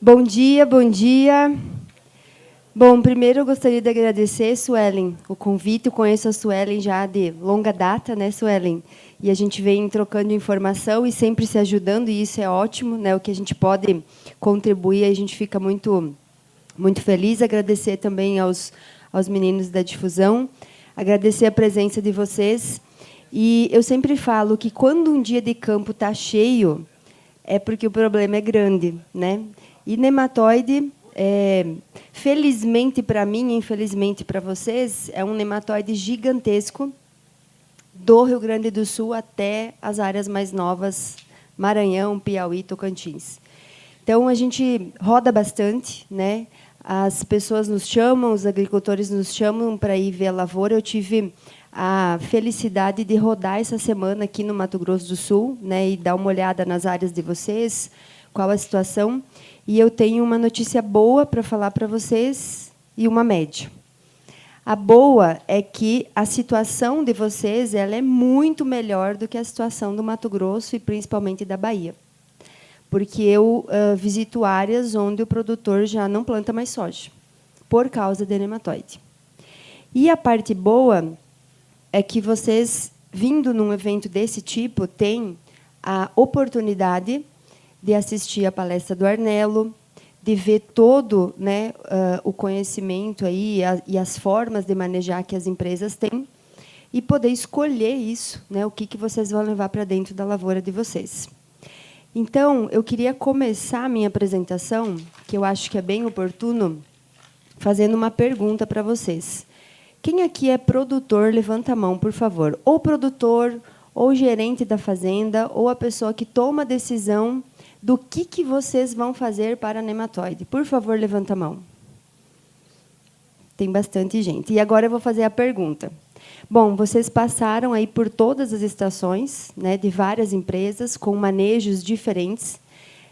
Bom dia, bom dia. Bom, primeiro eu gostaria de agradecer, Suelen, o convite. Eu conheço a Suelen já de longa data, né, Suelen? E a gente vem trocando informação e sempre se ajudando, e isso é ótimo, né? O que a gente pode contribuir, a gente fica muito feliz. Agradecer também aos meninos da difusão, agradecer a presença de vocês. E eu sempre falo que quando um dia de campo está cheio, é porque o problema é grande, né? E nematóide, felizmente para mim, infelizmente para vocês, é um nematóide gigantesco do Rio Grande do Sul até as áreas mais novas, Maranhão, Piauí, Tocantins. Então, a gente roda bastante, né? As pessoas nos chamam, os agricultores nos chamam para ir ver a lavoura. Eu tive a felicidade de rodar essa semana aqui no Mato Grosso do Sul, né, e dar uma olhada nas áreas de vocês, qual a situação. E eu tenho uma notícia boa para falar para vocês e uma média. A boa é que a situação de vocês ela é muito melhor do que a situação do Mato Grosso e principalmente da Bahia. Porque eu visito áreas onde o produtor já não planta mais soja, por causa de nematóide. E a parte boa é que vocês, vindo num evento desse tipo, têm a oportunidade de assistir a palestra do Arnello, de ver todo, né, o conhecimento aí, e as formas de manejar que as empresas têm, e poder escolher isso, né, o que vocês vão levar para dentro da lavoura de vocês. Então, eu queria começar a minha apresentação, que eu acho que é bem oportuno, fazendo uma pergunta para vocês. Quem aqui é produtor, levanta a mão, por favor. Ou produtor, ou gerente da fazenda, ou a pessoa que toma a decisão do que vocês vão fazer para a nematóide. Por favor, levanta a mão. Tem bastante gente. E agora eu vou fazer a pergunta. Bom, vocês passaram aí por todas as estações, né, de várias empresas, com manejos diferentes.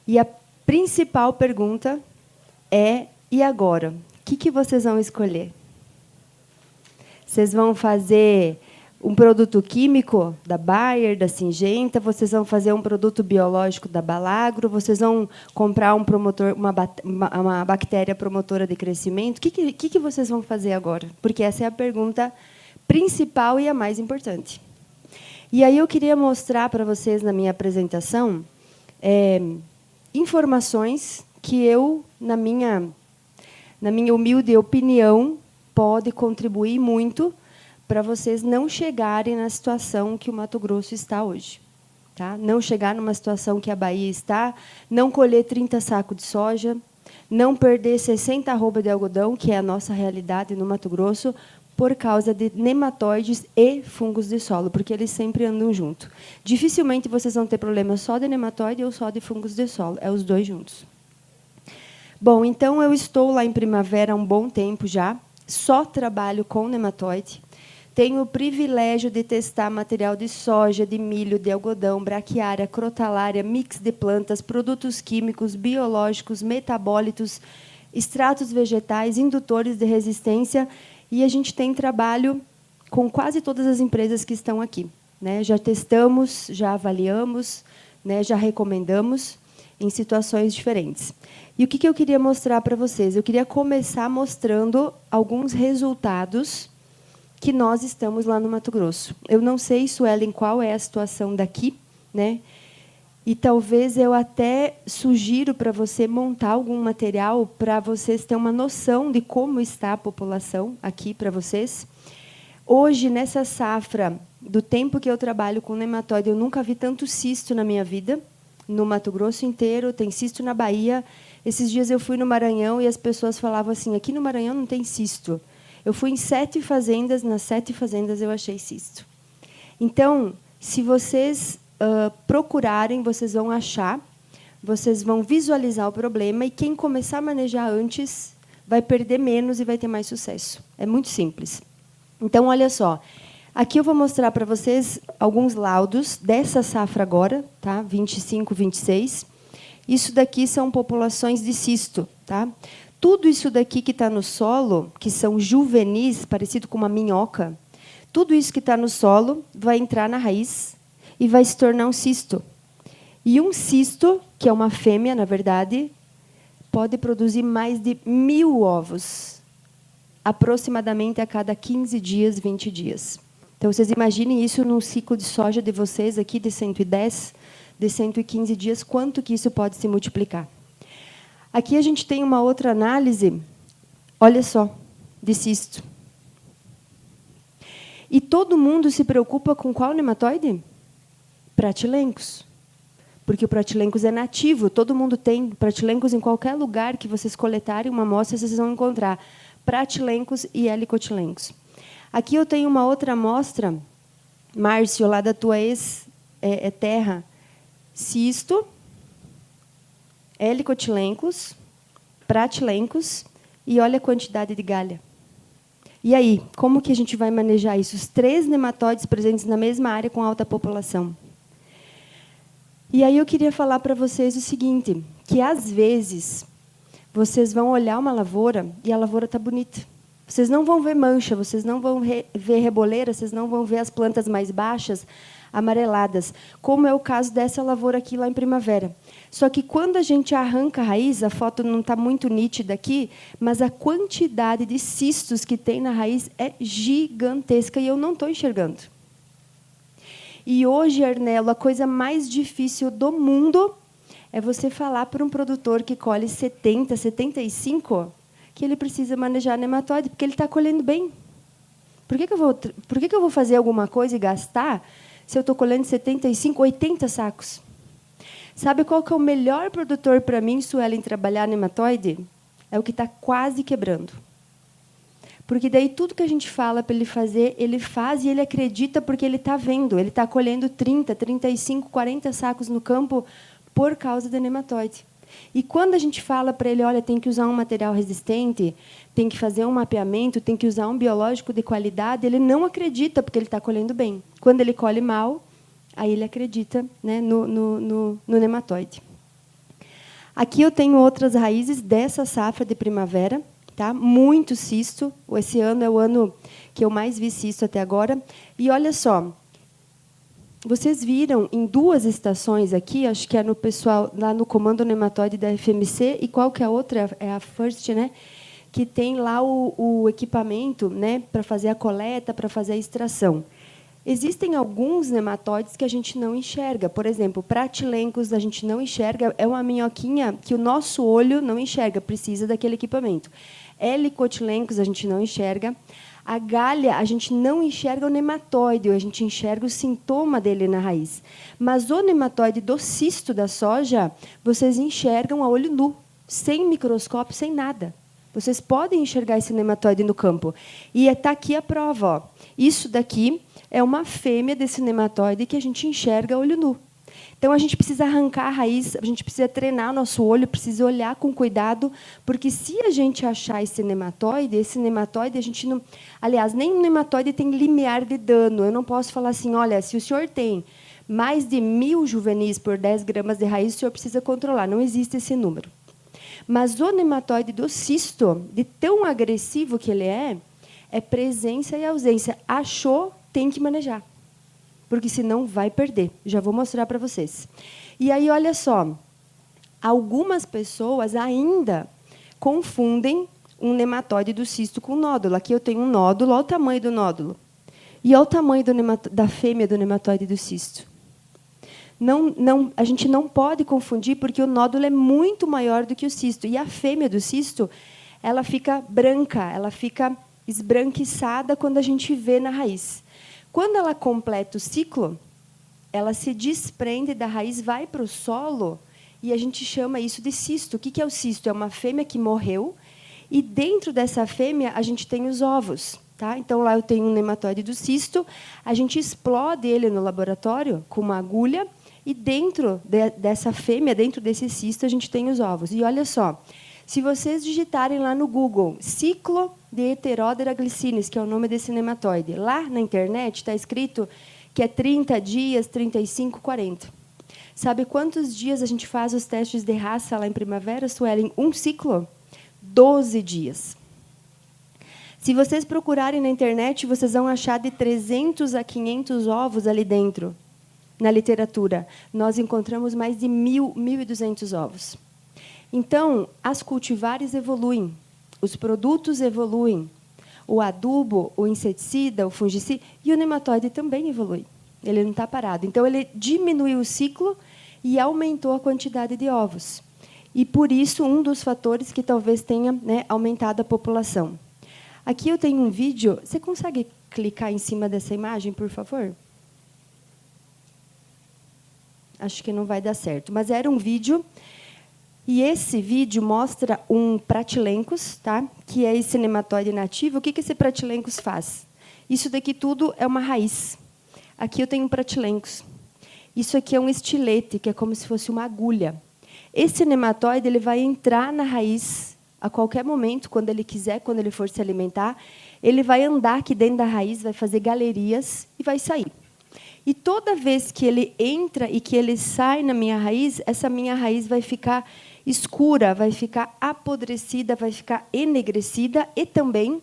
E a principal pergunta é, e agora? O que vocês vão escolher? Vocês vão fazer um produto químico da Bayer, da Syngenta, vocês vão fazer um produto biológico da Balagro, vocês vão comprar um promotor, uma bactéria promotora de crescimento. O que vocês vão fazer agora? Porque essa é a pergunta principal e a mais importante. E aí eu queria mostrar para vocês, na minha apresentação, informações que eu, na minha humilde opinião, pode contribuir muito para vocês não chegarem na situação que o Mato Grosso está hoje. Tá? Não chegar numa situação que a Bahia está, não colher 30 sacos de soja, não perder 60 arrobas de algodão, que é a nossa realidade no Mato Grosso, por causa de nematóides e fungos de solo, porque eles sempre andam juntos. Dificilmente vocês vão ter problema só de nematóide ou só de fungos de solo, é os dois juntos. Bom, então eu estou lá em Primavera há um bom tempo já, só trabalho com nematóide. Tenho o privilégio de testar material de soja, de milho, de algodão, braquiária, crotalária, mix de plantas, produtos químicos, biológicos, metabólitos, extratos vegetais, indutores de resistência. E a gente tem trabalho com quase todas as empresas que estão aqui, né? Já testamos, já avaliamos, né? Já recomendamos em situações diferentes. E o que eu queria mostrar para vocês? Eu queria começar mostrando alguns resultados que nós estamos lá no Mato Grosso. Eu não sei, Suelen, qual é a situação daqui, né? E talvez eu até sugiro para você montar algum material para vocês terem uma noção de como está a população aqui para vocês. Hoje, nessa safra, do tempo que eu trabalho com nematóide, eu nunca vi tanto cisto na minha vida. No Mato Grosso inteiro, tem cisto na Bahia. Esses dias eu fui no Maranhão e as pessoas falavam assim, aqui no Maranhão não tem cisto. Eu fui em 7 fazendas, nas 7 fazendas eu achei cisto. Então, se vocês procurarem, vocês vão achar, vocês vão visualizar o problema, e quem começar a manejar antes vai perder menos e vai ter mais sucesso. É muito simples. Então, olha só. Aqui eu vou mostrar para vocês alguns laudos dessa safra agora, tá? 25, 26. Isso daqui são populações de cisto, tá? Tudo isso daqui que está no solo, que são juvenis, parecido com uma minhoca, tudo isso que está no solo vai entrar na raiz e vai se tornar um cisto. E um cisto, que é uma fêmea, na verdade, pode produzir mais de 1.000 ovos, aproximadamente a cada 15 dias, 20 dias. Então, vocês imaginem isso num ciclo de soja de vocês aqui, de 110, de 115 dias, quanto que isso pode se multiplicar. Aqui a gente tem uma outra análise, olha só, de cisto. E todo mundo se preocupa com qual nematóide? Pratilencos. Porque o Pratilencos é nativo, todo mundo tem Pratilencos em qualquer lugar que vocês coletarem uma amostra, vocês vão encontrar Pratilencos e Helicotilencos. Aqui eu tenho uma outra amostra, Márcio, lá da tua ex-terra, cisto, Helicotilencos, Pratilencos, e olha a quantidade de galha. E aí, como que a gente vai manejar isso? Os 3 nematóides presentes na mesma área com alta população. E aí eu queria falar para vocês o seguinte, que às vezes vocês vão olhar uma lavoura e a lavoura está bonita. Vocês não vão ver mancha, vocês não vão ver reboleira, vocês não vão ver as plantas mais baixas, amareladas, como é o caso dessa lavoura aqui lá em Primavera. Só que quando a gente arranca a raiz, a foto não está muito nítida aqui, mas a quantidade de cistos que tem na raiz é gigantesca e eu não estou enxergando. E hoje, Arnelo, a coisa mais difícil do mundo é você falar para um produtor que colhe 70, 75, que ele precisa manejar nematóide, porque ele está colhendo bem. Por que eu vou fazer alguma coisa e gastar se eu estou colhendo 75, 80 sacos? Sabe qual que é o melhor produtor para mim, Suelen, trabalhar nematóide? É o que está quase quebrando. Porque daí tudo que a gente fala para ele fazer, ele faz e ele acredita porque ele está vendo. Ele está colhendo 30, 35, 40 sacos no campo por causa da nematóide. E quando a gente fala para ele, olha, tem que usar um material resistente, tem que fazer um mapeamento, tem que usar um biológico de qualidade, ele não acredita porque ele está colhendo bem. Quando ele colhe mal, aí ele acredita, né, no nematóide. Aqui eu tenho outras raízes dessa safra de primavera. Tá? Muito cisto. Esse ano é o ano que eu mais vi cisto até agora. E olha só, vocês viram em 2 estações aqui, acho que é no pessoal lá no comando nematóide da FMC, e qual que é a outra? É a First, né? Que tem lá o equipamento, né, para fazer a coleta, para fazer a extração. Existem alguns nematóides que a gente não enxerga. Por exemplo, Pratilencos a gente não enxerga, é uma minhoquinha que o nosso olho não enxerga, precisa daquele equipamento. Helicotilencos a gente não enxerga. A galha, a gente não enxerga o nematóide, a gente enxerga o sintoma dele na raiz. Mas o nematóide do cisto da soja, vocês enxergam a olho nu, sem microscópio, sem nada. Vocês podem enxergar esse nematóide no campo. E está aqui a prova. Ó. Isso daqui é uma fêmea desse nematóide que a gente enxerga a olho nu. Então, a gente precisa arrancar a raiz, a gente precisa treinar o nosso olho, precisa olhar com cuidado, porque se a gente achar esse nematóide, a gente não... Aliás, nem o nematóide tem limiar de dano. Eu não posso falar assim, olha, se o senhor tem mais de 1.000 juvenis por 10 gramas de raiz, o senhor precisa controlar. Não existe esse número. Mas o nematóide do cisto, de tão agressivo que ele é presença e ausência. Achou, tem que manejar. Porque senão vai perder. Já vou mostrar para vocês. E aí, olha só, algumas pessoas ainda confundem um nematóide do cisto com nódulo. Aqui eu tenho um nódulo, olha o tamanho do nódulo. E olha o tamanho da fêmea do nematóide do cisto. A gente não pode confundir, porque o nódulo é muito maior do que o cisto. E a fêmea do cisto, ela fica branca, ela fica esbranquiçada quando a gente vê na raiz. Quando ela completa o ciclo, ela se desprende da raiz, vai para o solo, e a gente chama isso de cisto. O que é o cisto? É uma fêmea que morreu, e dentro dessa fêmea a gente tem os ovos. Tá? Então, lá eu tenho um nematóide do cisto, a gente explode ele no laboratório com uma agulha, e dentro dessa fêmea, dentro desse cisto, a gente tem os ovos. E olha só, se vocês digitarem lá no Google ciclo de Heterodera glycinis, que é o nome desse nematóide, lá na internet está escrito que é 30 dias, 35, 40. Sabe quantos dias a gente faz os testes de raça lá em Primavera, Suelen? Um ciclo? 12 dias. Se vocês procurarem na internet, vocês vão achar de 300 a 500 ovos ali dentro, na literatura. Nós encontramos mais de 1.000, 1.200 ovos. Então, as cultivares evoluem, os produtos evoluem, o adubo, o inseticida, o fungicida, e o nematóide também evolui. Ele não está parado. Então, ele diminuiu o ciclo e aumentou a quantidade de ovos. E, por isso, um dos fatores que talvez tenha, né, aumentado a população. Aqui eu tenho um vídeo. Você consegue clicar em cima dessa imagem, por favor? Acho que não vai dar certo. Mas era um vídeo. E esse vídeo mostra um Pratilencos, tá? Que é esse nematóide nativo. O que esse Pratilencos faz? Isso daqui tudo é uma raiz. Aqui eu tenho um Pratilencos. Isso aqui é um estilete, que é como se fosse uma agulha. Esse nematóide ele vai entrar na raiz a qualquer momento, quando ele quiser, quando ele for se alimentar. Ele vai andar aqui dentro da raiz, vai fazer galerias e vai sair. E toda vez que ele entra e que ele sai na minha raiz, essa minha raiz vai ficar escura, vai ficar apodrecida, vai ficar enegrecida e também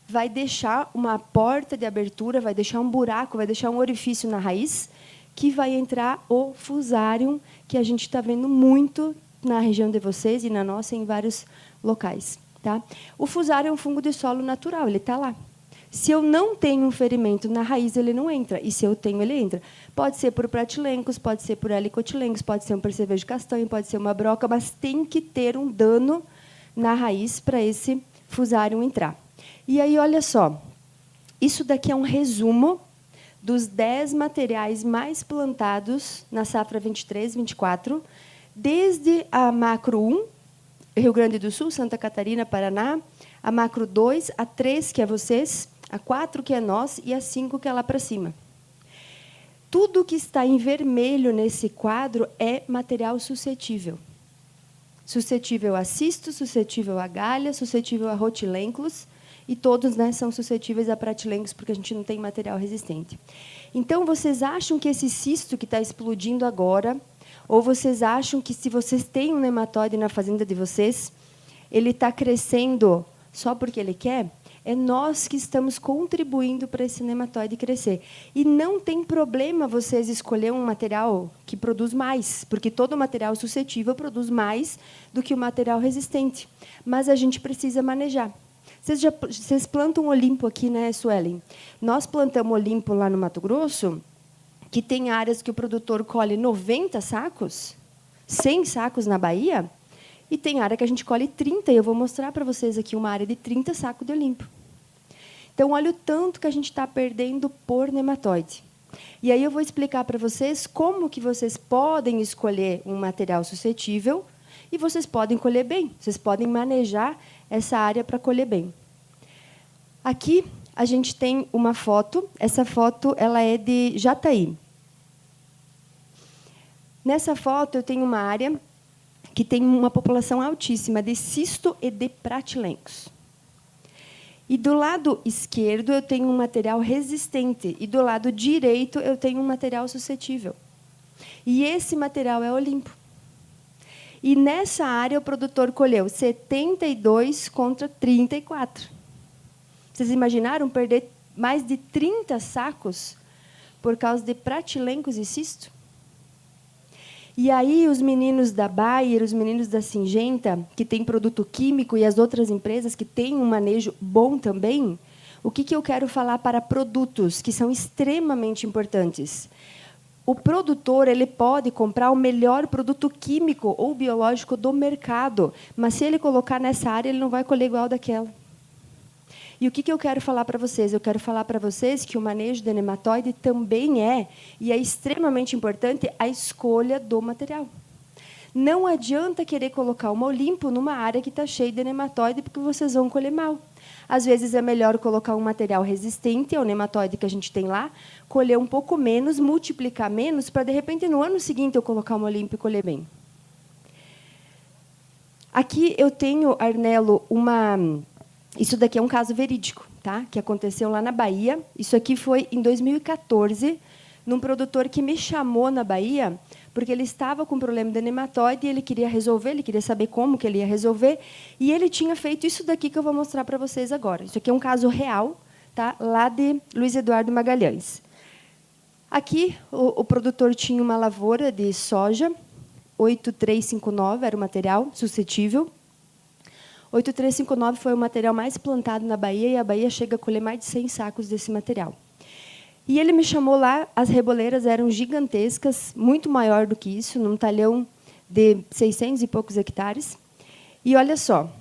vai deixar uma porta de abertura, vai deixar um buraco, vai deixar um orifício na raiz, que vai entrar o Fusarium, que a gente está vendo muito na região de vocês e na nossa, em vários locais. Tá? O Fusarium é um fungo de solo natural, ele está lá. Se eu não tenho um ferimento na raiz, ele não entra. E se eu tenho, ele entra. Pode ser por Pratilencos, pode ser por Helicotilencos, pode ser um percevejo castanho, pode ser uma broca, mas tem que ter um dano na raiz para esse Fusarium entrar. E aí, olha só, isso daqui é um resumo dos 10 materiais mais plantados na safra 23/24, desde a macro 1, Rio Grande do Sul, Santa Catarina, Paraná, a macro 2, a 3, que é vocês, a 4, que é nós, e a 5, que é lá para cima. Tudo que está em vermelho nesse quadro é material suscetível. Suscetível a cisto, suscetível a galha, suscetível a rotilenclos, e todos, né, são suscetíveis a pratilencos, porque a gente não tem material resistente. Então, vocês acham que esse cisto que está explodindo agora, ou vocês acham que, se vocês têm um nematóide na fazenda de vocês, ele está crescendo só porque ele quer? É nós que estamos contribuindo para esse nematóide crescer. E não tem problema vocês escolher um material que produz mais, porque todo material suscetível produz mais do que o material resistente. Mas a gente precisa manejar. Vocês plantam Olimpo aqui, né, Suelen? Nós plantamos Olimpo lá no Mato Grosso, que tem áreas que o produtor colhe 90 sacos, 100 sacos na Bahia, e tem área que a gente colhe 30, e eu vou mostrar para vocês aqui uma área de 30 sacos de Olimpo. Então, olha o tanto que a gente está perdendo por nematóide. E aí eu vou explicar para vocês como que vocês podem escolher um material suscetível e vocês podem colher bem, vocês podem manejar essa área para colher bem. Aqui a gente tem uma foto. Essa foto ela é de Jataí. Nessa foto eu tenho uma área que tem uma população altíssima de cisto e de pratilencos. E do lado esquerdo eu tenho um material resistente e do lado direito eu tenho um material suscetível. E esse material é Olimpo. E nessa área o produtor colheu 72 contra 34. Vocês imaginaram perder mais de 30 sacos por causa de pratilencos e cisto? E aí os meninos da Bayer, os meninos da Singenta, que tem produto químico, e as outras empresas que têm um manejo bom também, o que eu quero falar para produtos que são extremamente importantes? O produtor ele pode comprar o melhor produto químico ou biológico do mercado, mas se ele colocar nessa área, ele não vai colher igual daquela. E o que eu quero falar para vocês? Eu quero falar para vocês que o manejo de nematóide também é, e é extremamente importante, a escolha do material. Não adianta querer colocar uma Olimpo numa área que está cheia de nematóide, porque vocês vão colher mal. Às vezes é melhor colocar um material resistente ao nematóide que a gente tem lá, colher um pouco menos, multiplicar menos, para, de repente, no ano seguinte, eu colocar uma Olimpo e colher bem. Aqui eu tenho, Arnelo, isso daqui é um caso verídico, tá? Que aconteceu lá na Bahia. Isso aqui foi em 2014, num produtor que me chamou na Bahia, porque ele estava com problema de nematóide e ele queria resolver, ele queria saber como que ele ia resolver, e ele tinha feito isso daqui que eu vou mostrar para vocês agora. Isso aqui é um caso real, tá? Lá de Luiz Eduardo Magalhães. Aqui, o produtor tinha uma lavoura de soja, 8359 era o material suscetível. 8359 foi o material mais plantado na Bahia, e a Bahia chega a colher mais de 100 sacos desse material. E ele me chamou lá, as reboleiras eram gigantescas, muito maior do que isso, num talhão de 600 e poucos hectares. E olha só,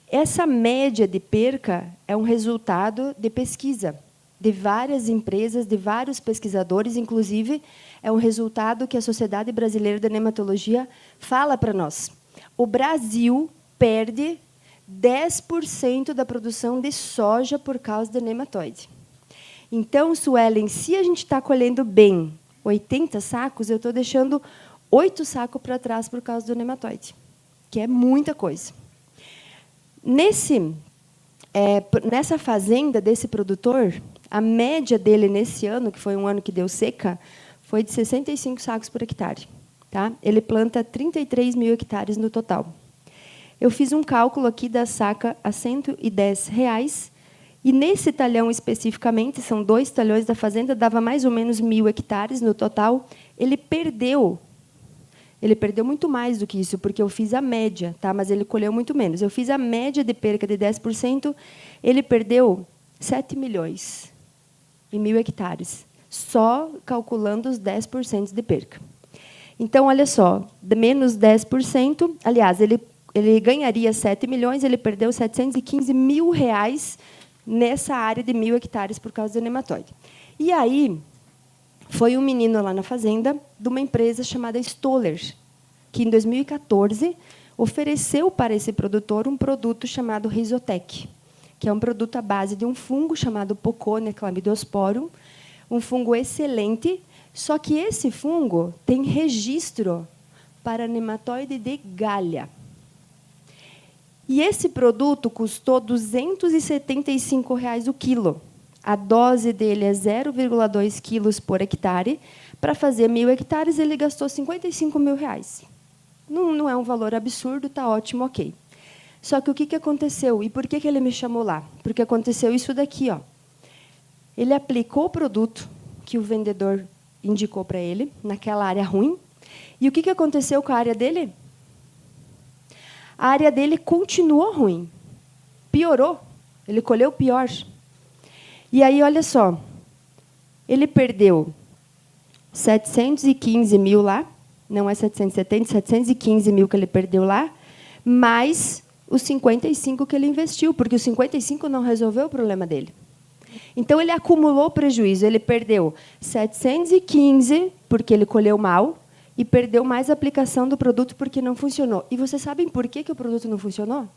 essa média de perca é um resultado de pesquisa, de várias empresas, de vários pesquisadores, inclusive é um resultado que a Sociedade Brasileira de Nematologia fala para nós. O Brasil perde 10% da produção de soja por causa do nematóide. Então, Suelen, se a gente está colhendo bem 80 sacos, eu estou deixando 8 sacos para trás por causa do nematóide, que é muita coisa. Nessa fazenda desse produtor, a média dele nesse ano, que foi um ano que deu seca, foi de 65 sacos por hectare. Tá? Ele planta 33 mil hectares no total. Eu fiz um cálculo aqui da saca a R$ 110, e nesse talhão especificamente, são 2 talhões da fazenda, dava mais ou menos 1.000 hectares no total. Ele perdeu muito mais do que isso, porque eu fiz a média, tá? Mas ele colheu muito menos. Eu fiz a média de perca de 10%, ele perdeu 7 milhões em 1.000 hectares, só calculando os 10% de perca. Então, olha só, menos 10%, aliás, ele ganharia 7 milhões, ele perdeu 715 mil reais nessa área de 1.000 hectares por causa do nematóide. E aí, foi um menino lá na fazenda, de uma empresa chamada Stoller, que, em 2014, ofereceu para esse produtor um produto chamado Rizotec, que é um produto à base de um fungo chamado Poconia chlamydosporum, um fungo excelente, só que esse fungo tem registro para nematóide de galha. E esse produto custou R$ 275 o quilo. A dose dele é 0,2 quilos por hectare. Para fazer 1.000 hectares, ele gastou R$ 55 mil. Não é um valor absurdo, está ótimo, ok. Só que o que aconteceu? E por que ele me chamou lá? Porque aconteceu isso daqui. Ó. Ele aplicou o produto que o vendedor indicou para ele, naquela área ruim. E o que aconteceu com a área dele? A área dele continuou ruim. Piorou. Ele colheu pior. E aí, olha só, ele perdeu 715 mil lá, não é 770, 715 mil que ele perdeu lá, mais os 55 que ele investiu, porque os 55 não resolveu o problema dele. Então, ele acumulou prejuízo. Ele perdeu 715 porque ele colheu mal, e perdeu mais a aplicação do produto porque não funcionou. E vocês sabem por que o produto não funcionou?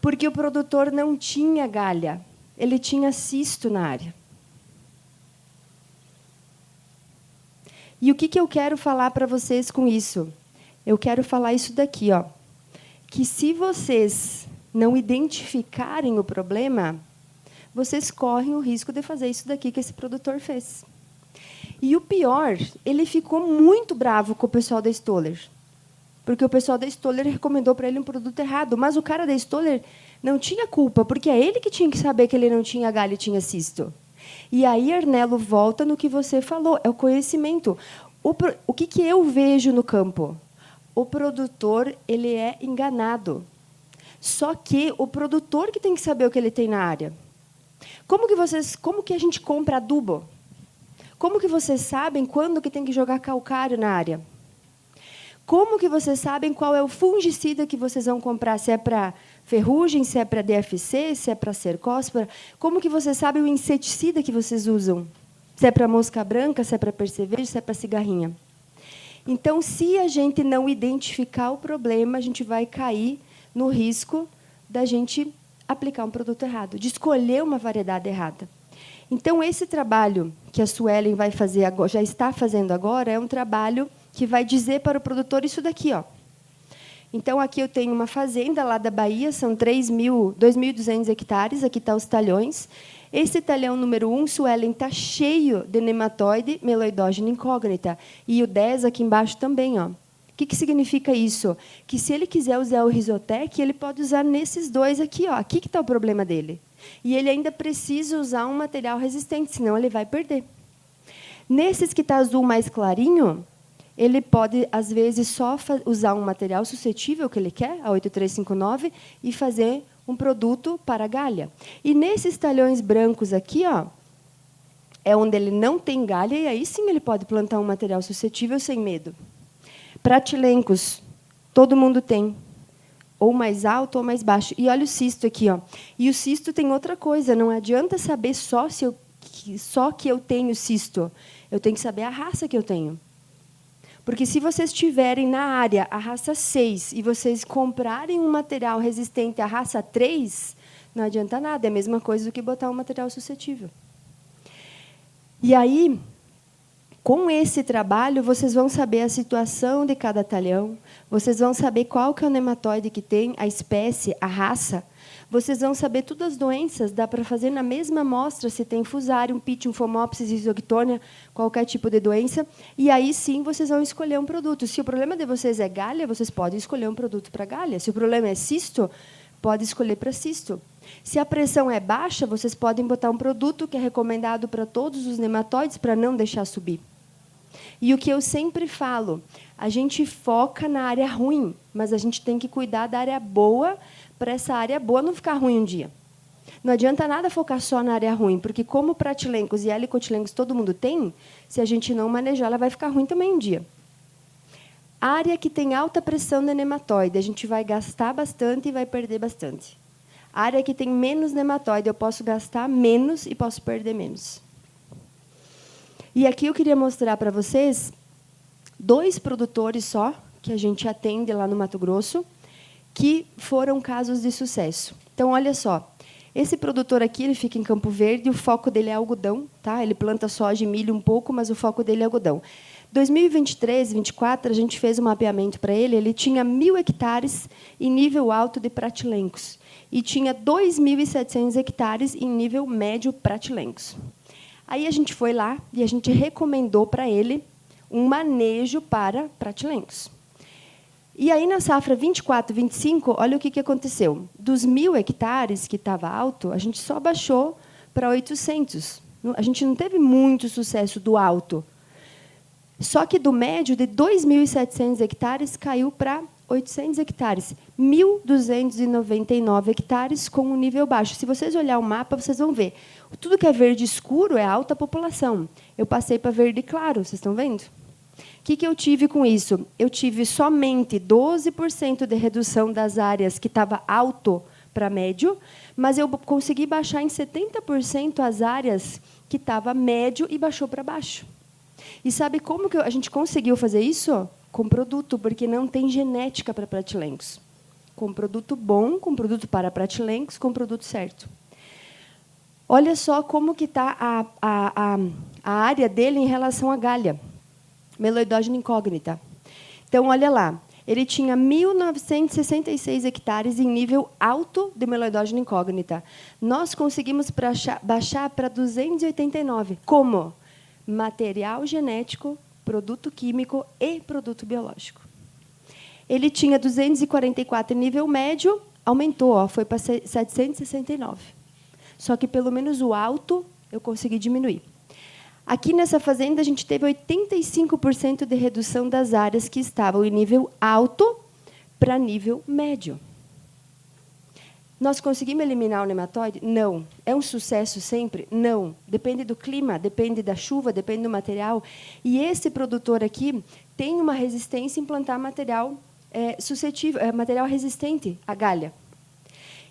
Porque o produtor não tinha galha, ele tinha cisto na área. E o que eu quero falar para vocês com isso? Eu quero falar isso daqui, ó, que se vocês não identificarem o problema, vocês correm o risco de fazer isso daqui que esse produtor fez. E o pior, ele ficou muito bravo com o pessoal da Stoller, porque o pessoal da Stoller recomendou para ele um produto errado, mas o cara da Stoller não tinha culpa, porque é ele que tinha que saber que ele não tinha galho e tinha cisto. E aí, Arnello, volta no que você falou, é o conhecimento. O que eu vejo no campo? O produtor ele é enganado. Só que o produtor que tem que saber o que ele tem na área. Como que a gente compra adubo? Como que vocês sabem quando que tem que jogar calcário na área? Como que vocês sabem qual é o fungicida que vocês vão comprar? Se é para ferrugem, se é para DFC, se é para cercóspora? Como que vocês sabem o inseticida que vocês usam? Se é para mosca branca, se é para percevejo, se é para cigarrinha? Então, se a gente não identificar o problema, a gente vai cair no risco da gente aplicar um produto errado, de escolher uma variedade errada. Então, esse trabalho que a Suelen vai fazer agora, já está fazendo agora, é um trabalho que vai dizer para o produtor isso daqui. Ó. Então, aqui eu tenho uma fazenda lá da Bahia, são 2.200 hectares, aqui estão os talhões. Esse talhão número 1, Suelen, está cheio de nematóide meloidógena incógnita. E o 10 aqui embaixo também. Ó. O que significa isso? Que se ele quiser usar o Rizotec, ele pode usar nesses dois aqui. Ó. Aqui que está o problema dele. E ele ainda precisa usar um material resistente, senão ele vai perder. Nesses que está azul mais clarinho, ele pode, às vezes, só usar um material suscetível que ele quer, a 8359, e fazer um produto para galha. E nesses talhões brancos aqui, ó, é onde ele não tem galha, e aí sim ele pode plantar um material suscetível sem medo. Pratilencos, todo mundo tem, ou mais alto ou mais baixo. E olha o cisto aqui, ó. E o cisto tem outra coisa, não adianta saber só que eu tenho cisto. Eu tenho que saber a raça que eu tenho. Porque se vocês tiverem na área a raça 6 e vocês comprarem um material resistente à raça 3, não adianta nada, é a mesma coisa do que botar um material suscetível. E aí, com esse trabalho, vocês vão saber a situação de cada talhão, vocês vão saber qual que é o nematóide que tem, a espécie, a raça. Vocês vão saber todas as doenças, dá para fazer na mesma amostra se tem Fusarium, Pythium, Phomopsis, Isoctônia, qualquer tipo de doença. E aí sim vocês vão escolher um produto. Se o problema de vocês é galha, vocês podem escolher um produto para galha. Se o problema é cisto, pode escolher para cisto. Se a pressão é baixa, vocês podem botar um produto que é recomendado para todos os nematóides para não deixar subir. E o que eu sempre falo, a gente foca na área ruim, mas a gente tem que cuidar da área boa para essa área boa não ficar ruim um dia. Não adianta nada focar só na área ruim, porque como pratilencos e helicotilencos todo mundo tem, se a gente não manejar, ela vai ficar ruim também um dia. Área que tem alta pressão de nematóide, a gente vai gastar bastante e vai perder bastante. Área que tem menos nematóide, eu posso gastar menos e posso perder menos. E aqui eu queria mostrar para vocês 2 produtores só, que a gente atende lá no Mato Grosso, que foram casos de sucesso. Então, olha só, esse produtor aqui ele fica em Campo Verde, o foco dele é algodão, tá? Ele planta soja e milho um pouco, mas o foco dele é algodão. 2023, 2024, a gente fez um mapeamento para ele, ele tinha 1.000 hectares em nível alto de pratilencos e tinha 2.700 hectares em nível médio pratilencos. Aí a gente foi lá e a gente recomendou para ele um manejo para pratilencos. E aí, na safra 24, 25, olha o que aconteceu. Dos 1.000 hectares que estava alto, a gente só baixou para 800. A gente não teve muito sucesso do alto. Só que do médio, de 2.700 hectares, caiu para 800 hectares. 1.299 hectares com um nível baixo. Se vocês olharem o mapa, vocês vão ver. Tudo que é verde escuro é alta população. Eu passei para verde claro, vocês estão vendo? O que eu tive com isso? Eu tive somente 12% de redução das áreas que estava alto para médio, mas eu consegui baixar em 70% as áreas que estava médio e baixou para baixo. E sabe como que a gente conseguiu fazer isso? Com produto, porque não tem genética para pratilencos. Com produto bom, com produto para pratilencos, com produto certo. Olha só como que está a área dele em relação à galha. Meloidógena incógnita. Então, olha lá. Ele tinha 1.966 hectares em nível alto de meloidógena incógnita. Nós conseguimos baixar para 289. Como? Material genético, produto químico e produto biológico. Ele tinha 244 em nível médio, aumentou, ó, foi para 769. Só que, pelo menos, o alto eu consegui diminuir. Aqui nessa fazenda, a gente teve 85% de redução das áreas que estavam em nível alto para nível médio. Nós conseguimos eliminar o nematóide? Não. É um sucesso sempre? Não. Depende do clima, depende da chuva, depende do material. E esse produtor aqui tem uma resistência em plantar material suscetível, material resistente à galha.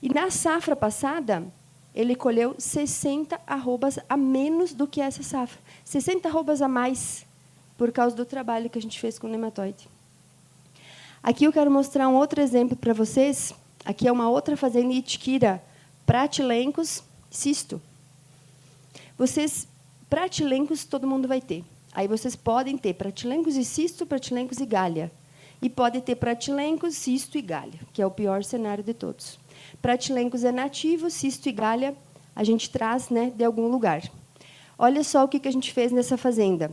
E na safra passada, ele colheu 60 arrobas a menos do que essa safra. 60 arrobas a mais, por causa do trabalho que a gente fez com o nematóide. Aqui eu quero mostrar um outro exemplo para vocês. Aqui é uma outra fazenda Itiquira, pratilencos, cisto. Pratilencos todo mundo vai ter. Aí vocês podem ter pratilencos e cisto, pratilencos e galha. E pode ter pratilencos, cisto e galha, que é o pior cenário de todos. Pratilencos é nativo, cisto e galha a gente traz, né, de algum lugar. Olha só o que a gente fez nessa fazenda.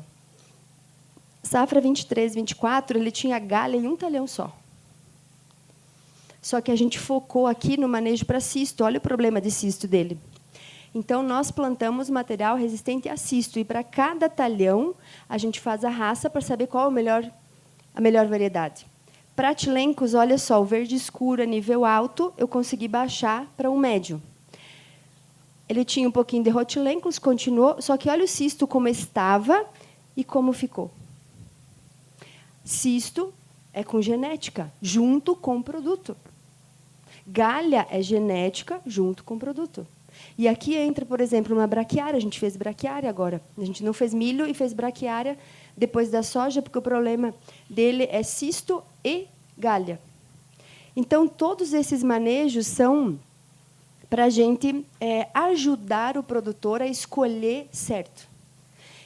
Safra 23, 24, ele tinha galha em um talhão só. Só que a gente focou aqui no manejo para cisto. Olha o problema de cisto dele. Então, nós plantamos material resistente a cisto. E, para cada talhão, a gente faz a raça para saber qual a melhor variedade. Pratilencos, olha só, o verde escuro a nível alto, eu consegui baixar para um médio. Ele tinha um pouquinho de rotilencos, continuou, só que olha o cisto como estava e como ficou. Cisto é com genética, junto com o produto. Galha é genética, junto com o produto. E aqui entra, por exemplo, uma braquiária. A gente fez braquiária agora. A gente não fez milho e fez braquiária depois da soja, porque o problema dele é cisto e galha. Então, todos esses manejos são para a gente ajudar o produtor a escolher certo.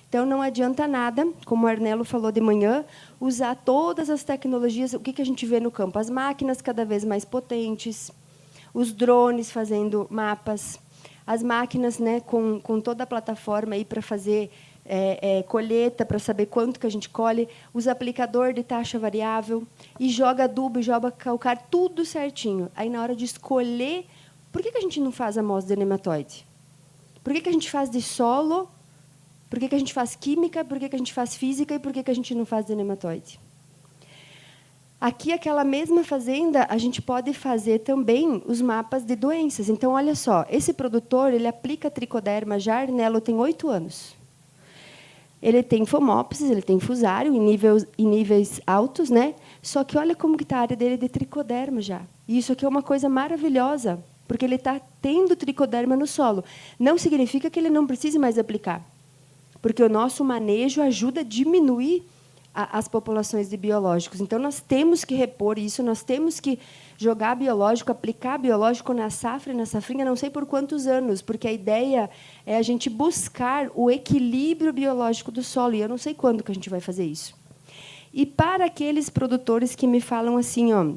Então, não adianta nada, como o Arnello falou de manhã, usar todas as tecnologias. O que a gente vê no campo? As máquinas cada vez mais potentes, os drones fazendo mapas, as máquinas, né, com toda a plataforma aí para fazer colheita, para saber quanto que a gente colhe, os aplicador de taxa variável, e joga adubo, e joga calcário, tudo certinho. Aí, na hora de escolher, por que a gente não faz amostra de nematóide? Por que a gente faz de solo? Por que a gente faz química? Por que a gente faz física? E por que a gente não faz de nematóide? Aqui, aquela mesma fazenda, a gente pode fazer também os mapas de doenças. Então, olha só, esse produtor ele aplica tricoderma já, Arnello tem 8 anos. Ele tem fomopsis, ele tem fusário em níveis altos, né? Só que olha como está a área dele de tricoderma já. E isso aqui é uma coisa maravilhosa, porque ele está tendo tricoderma no solo. Não significa que ele não precise mais aplicar, porque o nosso manejo ajuda a diminuir as populações de biológicos. Então, nós temos que repor isso, nós temos que jogar biológico, aplicar biológico na safra e na safrinha, não sei por quantos anos, porque a ideia é a gente buscar o equilíbrio biológico do solo, e eu não sei quando que a gente vai fazer isso. E para aqueles produtores que me falam assim, ó,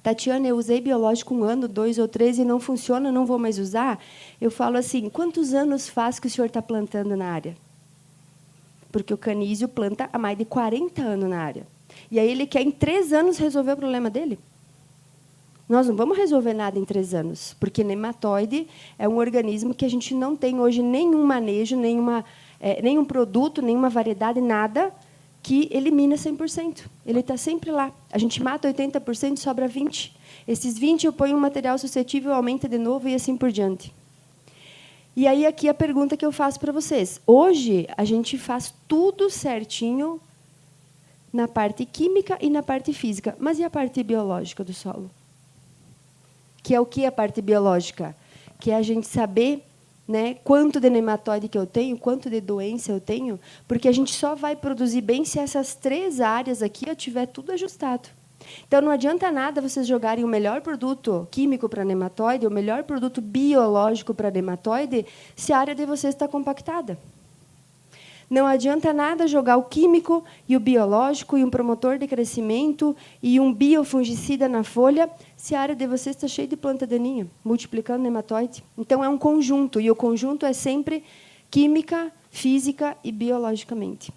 Tatiana, eu usei biológico 1 ano, 2 ou 3 e não funciona, não vou mais usar, eu falo assim, quantos anos faz que o senhor está plantando na área? Porque o Canísio planta há mais de 40 anos na área. E aí ele quer, em 3 anos, resolver o problema dele? Nós não vamos resolver nada em 3 anos, porque nematóide é um organismo que a gente não tem hoje nenhum manejo, nenhum produto, nenhuma variedade, nada que elimina 100%. Ele está sempre lá. A gente mata 80% e sobra 20%. Esses 20% eu ponho um material suscetível, aumenta de novo e assim por diante. E aí, aqui, a pergunta que eu faço para vocês. Hoje, a gente faz tudo certinho na parte química e na parte física. Mas e a parte biológica do solo? Que é o que a parte biológica? Que é a gente saber, né, quanto de nematóide que eu tenho, quanto de doença eu tenho, porque a gente só vai produzir bem se essas 3 áreas aqui eu tiver tudo ajustado. Então, não adianta nada vocês jogarem o melhor produto químico para nematóide, o melhor produto biológico para nematóide, se a área de vocês está compactada. Não adianta nada jogar o químico e o biológico e um promotor de crescimento e um biofungicida na folha, se a área de vocês está cheia de planta daninha, multiplicando nematóide. Então, é um conjunto, e o conjunto é sempre química, física e biologicamente.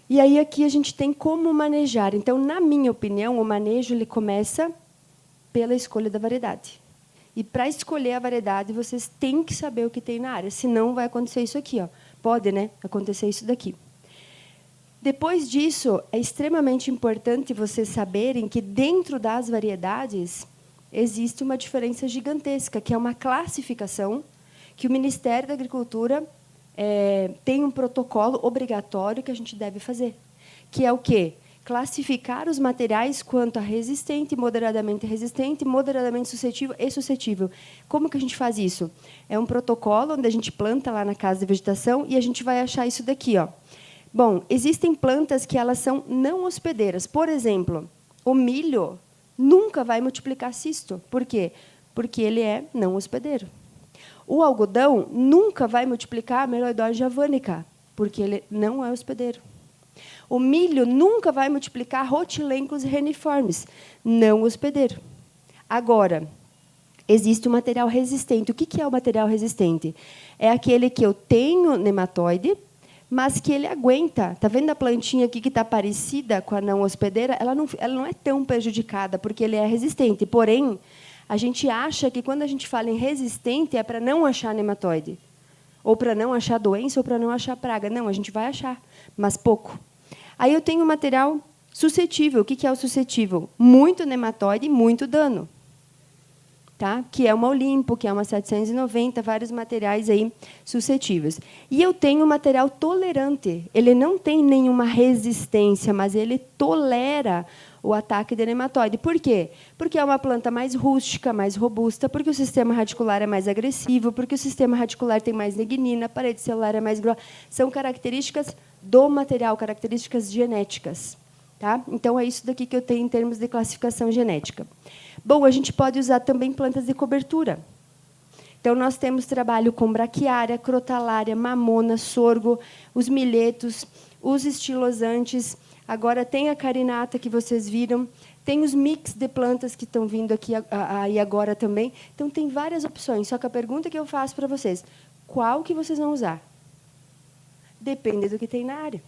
E aí, aqui, a gente tem como manejar. Então, na minha opinião, o manejo ele começa pela escolha da variedade. E, para escolher a variedade, vocês têm que saber o que tem na área, senão vai acontecer isso aqui. Ó. Pode, né, acontecer isso daqui. Depois disso, é extremamente importante vocês saberem que, dentro das variedades, existe uma diferença gigantesca, que é uma classificação que o Ministério da Agricultura tem um protocolo obrigatório que a gente deve fazer, que é o quê? Classificar os materiais quanto a resistente, moderadamente suscetível e suscetível. Como que a gente faz isso? É um protocolo onde a gente planta lá na casa de vegetação e a gente vai achar isso daqui. Ó. Bom, existem plantas que elas são não hospedeiras. Por exemplo, o milho nunca vai multiplicar cisto. Por quê? Porque ele é não hospedeiro. O algodão nunca vai multiplicar a Meloidose javanica, porque ele não é hospedeiro. O milho nunca vai multiplicar Rotilencos reniformes, não hospedeiro. Agora, existe o material resistente. O que é o material resistente? É aquele que eu tenho nematóide, mas que ele aguenta. Está vendo a plantinha aqui que está parecida com a não hospedeira? Ela não é tão prejudicada, porque ele é resistente. Porém, A gente acha que, quando a gente fala em resistente, é para não achar nematóide, ou para não achar doença, ou para não achar praga. Não, a gente vai achar, mas pouco. Aí eu tenho material suscetível. O que é o suscetível? Muito nematóide e muito dano. Tá? Que é uma Olimpo, que é uma 790, vários materiais aí suscetíveis. E eu tenho material tolerante. Ele não tem nenhuma resistência, mas ele tolera o ataque de nematóide. Por quê? Porque é uma planta mais rústica, mais robusta, porque o sistema radicular é mais agressivo, porque o sistema radicular tem mais lignina, a parede celular é mais grossa. São características do material, características genéticas. Tá? Então, é isso daqui que eu tenho em termos de classificação genética. Bom, a gente pode usar também plantas de cobertura. Então, nós temos trabalho com braquiária, crotalária, mamona, sorgo, os milhetos, os estilosantes. Agora, tem a carinata, que vocês viram. Tem os mix de plantas que estão vindo aqui aí agora também. Então, tem várias opções. Só que a pergunta que eu faço para vocês, qual que vocês vão usar? Depende do que tem na área.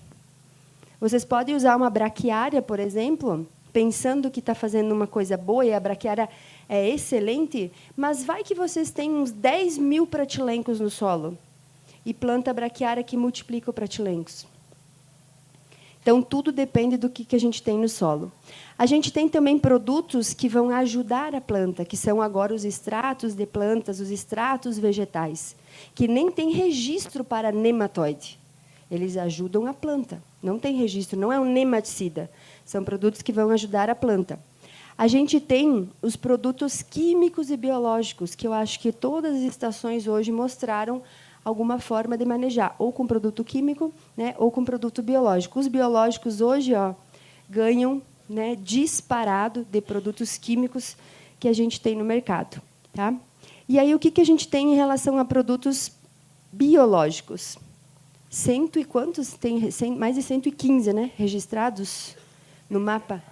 Vocês podem usar uma braquiária, por exemplo, pensando que está fazendo uma coisa boa, e a braquiária é excelente, mas vai que vocês têm uns 10 mil pratilencos no solo e planta braquiária que multiplica o pratilencos. Então, tudo depende do que a gente tem no solo. A gente tem também produtos que vão ajudar a planta, que são agora os extratos de plantas, os extratos vegetais, que nem tem registro para nematóide. Eles ajudam a planta. Não tem registro, não é um nematicida. São produtos que vão ajudar a planta. A gente tem os produtos químicos e biológicos, que eu acho que todas as estações hoje mostraram alguma forma de manejar, ou com produto químico, né, ou com produto biológico. Os biológicos hoje, ganham, né, disparado de produtos químicos que a gente tem no mercado. Tá? E aí, o que a gente tem em relação a produtos biológicos? Cento e quantos? Tem mais de 115, né, registrados no mapa.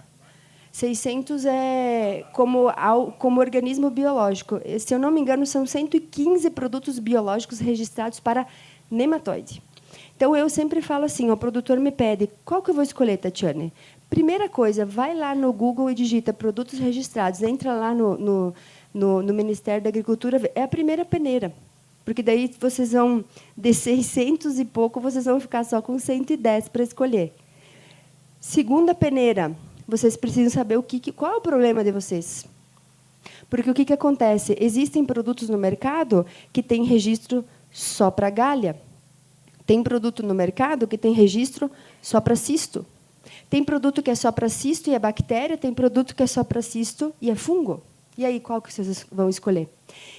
600 é como organismo biológico. Se eu não me engano, são 115 produtos biológicos registrados para nematóide. Então, eu sempre falo assim, o produtor me pede, qual que eu vou escolher, Tatiane? Primeira coisa, vai lá no Google e digita produtos registrados, entra lá no Ministério da Agricultura, é a primeira peneira. Porque daí vocês vão, de 600 e pouco, vocês vão ficar só com 110 para escolher. Segunda peneira, vocês precisam saber qual é o problema de vocês. Porque o que acontece? Existem produtos no mercado que têm registro só para galha. Tem produto no mercado que tem registro só para cisto. Tem produto que é só para cisto e é bactéria, tem produto que é só para cisto e é fungo. E aí, qual que vocês vão escolher?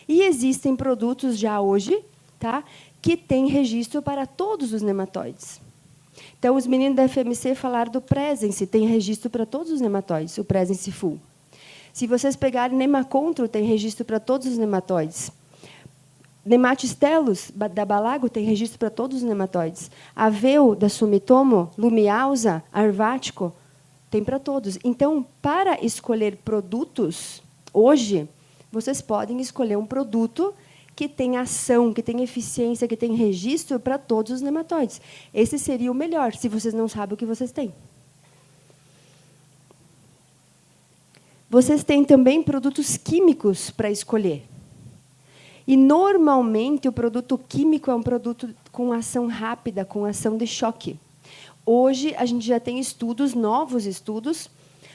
E existem produtos já hoje, tá, que têm registro para todos os nematóides. Então, os meninos da FMC falaram do Presence, tem registro para todos os nematóides, o Presence Full. Se vocês pegarem Nemacontro, tem registro para todos os nematóides. Nematistellus, da Balago, tem registro para todos os nematóides. Aveu, da Sumitomo, Lumiausa, Arvático, tem para todos. Então, para escolher produtos, hoje, vocês podem escolher um produto que tem ação, que tem eficiência, que tem registro para todos os nematóides. Esse seria o melhor, se vocês não sabem o que vocês têm. Vocês têm também produtos químicos para escolher. E, normalmente, o produto químico é um produto com ação rápida, com ação de choque. Hoje, a gente já tem estudos, novos estudos,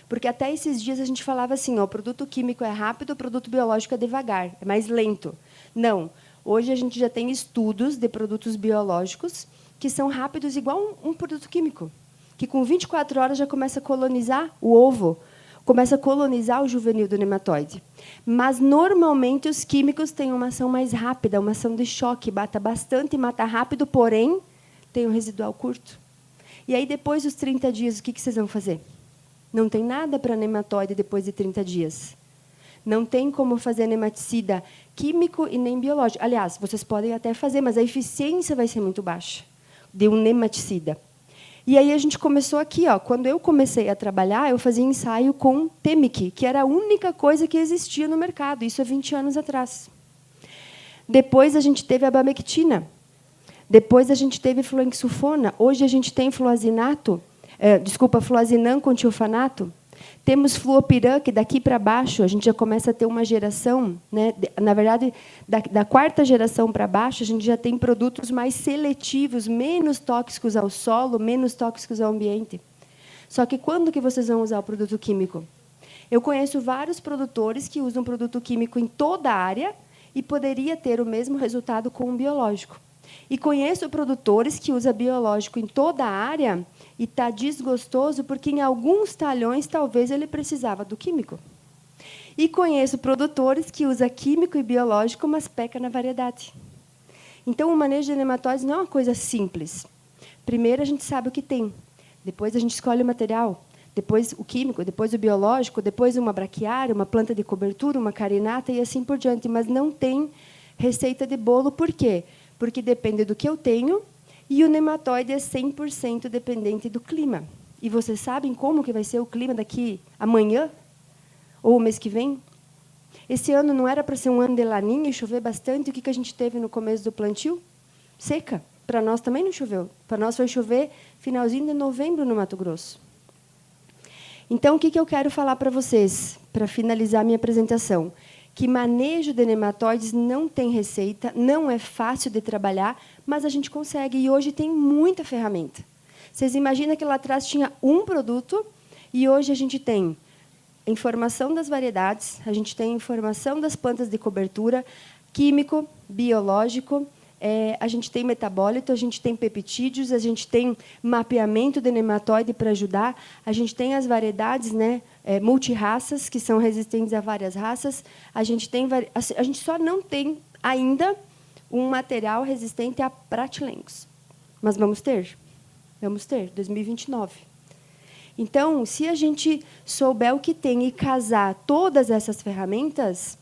porque até esses dias a gente falava assim, o produto químico é rápido, o produto biológico é devagar, é mais lento. Não. Hoje a gente já tem estudos de produtos biológicos que são rápidos igual um produto químico, que com 24 horas já começa a colonizar o ovo, começa a colonizar o juvenil do nematóide. Mas, normalmente, os químicos têm uma ação mais rápida, uma ação de choque, mata bastante e mata rápido, porém, tem um residual curto. E aí, depois dos 30 dias, o que vocês vão fazer? Não tem nada para nematóide depois de 30 dias. Não tem como fazer nematicida químico e nem biológico. Aliás, vocês podem até fazer, mas a eficiência vai ser muito baixa de um nematicida. E aí a gente começou aqui. Quando eu comecei a trabalhar, eu fazia ensaio com Temic, que era a única coisa que existia no mercado. Isso há 20 anos atrás. Depois a gente teve a abamectina. Depois a gente teve fluoxifona. Hoje a gente tem fluazinato. Fluazinam com tiofanato. Temos fluopiran, que daqui para baixo a gente já começa a ter uma geração, né? Na verdade, da quarta geração para baixo, a gente já tem produtos mais seletivos, menos tóxicos ao solo, menos tóxicos ao ambiente. Só que quando que vocês vão usar o produto químico? Eu conheço vários produtores que usam produto químico em toda a área e poderia ter o mesmo resultado com um biológico. E conheço produtores que usam biológico em toda a área e está desgostoso porque, em alguns talhões, talvez ele precisava do químico. E conheço produtores que usam químico e biológico, mas peca na variedade. Então, o manejo de nematóides não é uma coisa simples. Primeiro, a gente sabe o que tem. Depois, a gente escolhe o material. Depois, o químico. Depois, o biológico. Depois, uma braquiária, uma planta de cobertura, uma carinata e assim por diante. Mas não tem receita de bolo. Por quê? Porque depende do que eu tenho e o nematóide é 100% dependente do clima. E vocês sabem como que vai ser o clima daqui amanhã? Ou o mês que vem? Esse ano não era para ser um ano de laninha e chover bastante. O que a gente teve no começo do plantio? Seca. Para nós também não choveu. Para nós foi chover finalzinho de novembro no Mato Grosso. Então, o que eu quero falar para vocês, para finalizar minha apresentação? Que manejo de nematóides não tem receita, não é fácil de trabalhar, mas a gente consegue. E hoje tem muita ferramenta. Vocês imaginam que lá atrás tinha um produto e hoje a gente tem informação das variedades, a gente tem informação das plantas de cobertura, químico, biológico, a gente tem metabólito, a gente tem peptídeos, a gente tem mapeamento de nematóide para ajudar, a gente tem as variedades, né, multirraças, que são resistentes a várias raças, a gente só não tem ainda um material resistente a pratilengos. Mas vamos ter, 2029. Então, se a gente souber o que tem e casar todas essas ferramentas,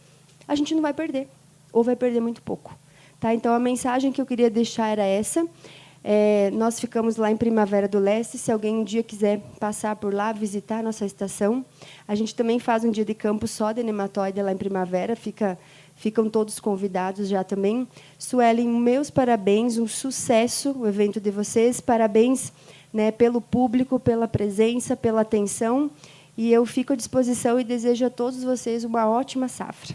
a gente não vai perder, ou vai perder muito pouco. Tá? Então, a mensagem que eu queria deixar era essa. Nós ficamos lá em Primavera do Leste. Se alguém um dia quiser passar por lá, visitar a nossa estação. A gente também faz um dia de campo só de nematóide lá em Primavera. Ficam todos convidados já também. Suelen, meus parabéns, um sucesso o evento de vocês. Parabéns, né, pelo público, pela presença, pela atenção. E eu fico à disposição e desejo a todos vocês uma ótima safra.